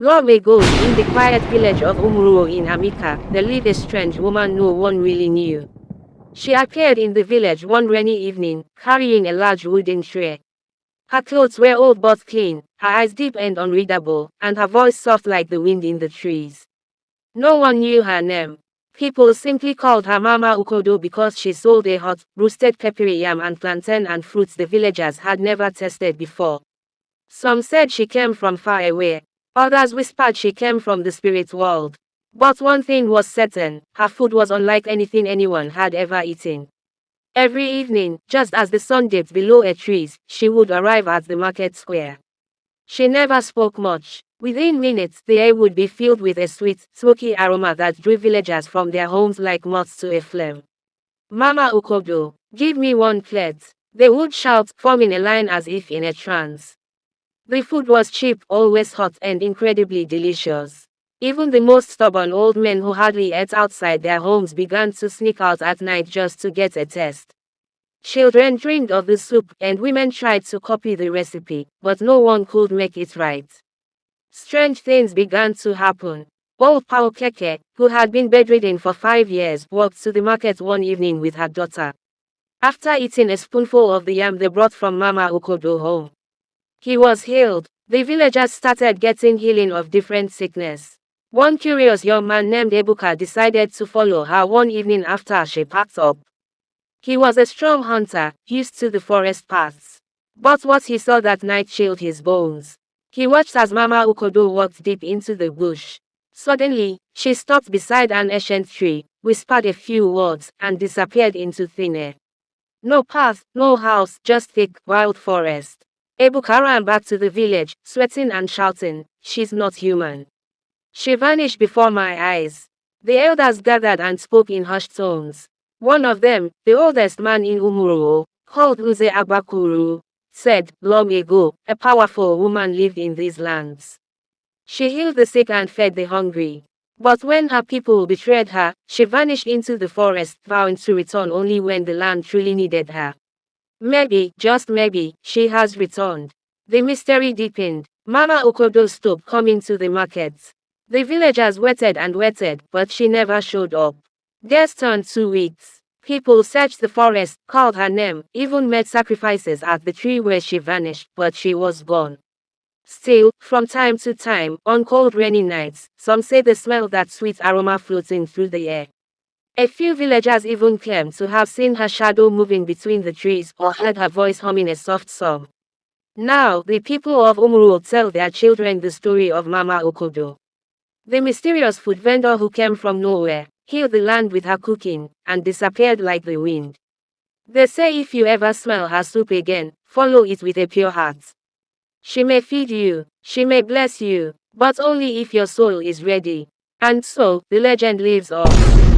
Long ago, in the quiet village of Umuruo in Amika, there lived a strange woman no one really knew. She appeared in the village one rainy evening, carrying a large wooden tray. Her clothes were old but clean, her eyes deep and unreadable, and her voice soft like the wind in the trees. No one knew her name. People simply called her Mama Ukodo because she sold a hot, roasted peppery yam and plantain and fruits the villagers had never tasted before. Some said she came from far away. Others whispered she came from the spirit world. But one thing was certain, her food was unlike anything anyone had ever eaten. Every evening, just as the sun dipped below a trees, she would arrive at the market square. She never spoke much. Within minutes, the air would be filled with a sweet, smoky aroma that drew villagers from their homes like moths to a flame. Mama Ukodo, give me one plate. They would shout, forming a line as if in a trance. The food was cheap, always hot and incredibly delicious. Even the most stubborn old men who hardly ate outside their homes began to sneak out at night just to get a taste. Children dreamed of the soup, and women tried to copy the recipe, but no one could make it right. Strange things began to happen. Old Pao Keke, who had been bedridden for 5 years, walked to the market one evening with her daughter. After eating a spoonful of the yam they brought from Mama Ukodo home, he was healed. The villagers started getting healing of different sickness. One curious young man named Ebuka decided to follow her one evening after she packed up. He was a strong hunter, used to the forest paths. But what he saw that night chilled his bones. He watched as Mama Ukodo walked deep into the bush. Suddenly, she stopped beside an ancient tree, whispered a few words, and disappeared into thin air. No path, no house, just thick, wild forest. Ebuka ran back to the village, sweating and shouting, "She's not human. She vanished before my eyes." The elders gathered and spoke in hushed tones. One of them, the oldest man in umuruo, called Uze Agbakuru, said, "Long ago, a powerful woman lived in these lands. She healed the sick and fed the hungry. But when her people betrayed her, she vanished into the forest, vowing to return only when the land truly needed her. Maybe, just maybe, she has returned." The mystery deepened. Mama Ukodo stopped coming to the markets. The villagers waited and waited, but she never showed up. Days turned to weeks. People searched the forest, called her name, even made sacrifices at the tree where she vanished, but she was gone. Still, from time to time, on cold rainy nights, some say they smell that sweet aroma floating through the air. A few villagers even claim to have seen her shadow moving between the trees or heard her voice humming a soft song. Now, the people of Umuruo tell their children the story of Mama Ukodo, the mysterious food vendor who came from nowhere, healed the land with her cooking, and disappeared like the wind. They say if you ever smell her soup again, follow it with a pure heart. She may feed you, she may bless you, but only if your soul is ready. And so, the legend lives on.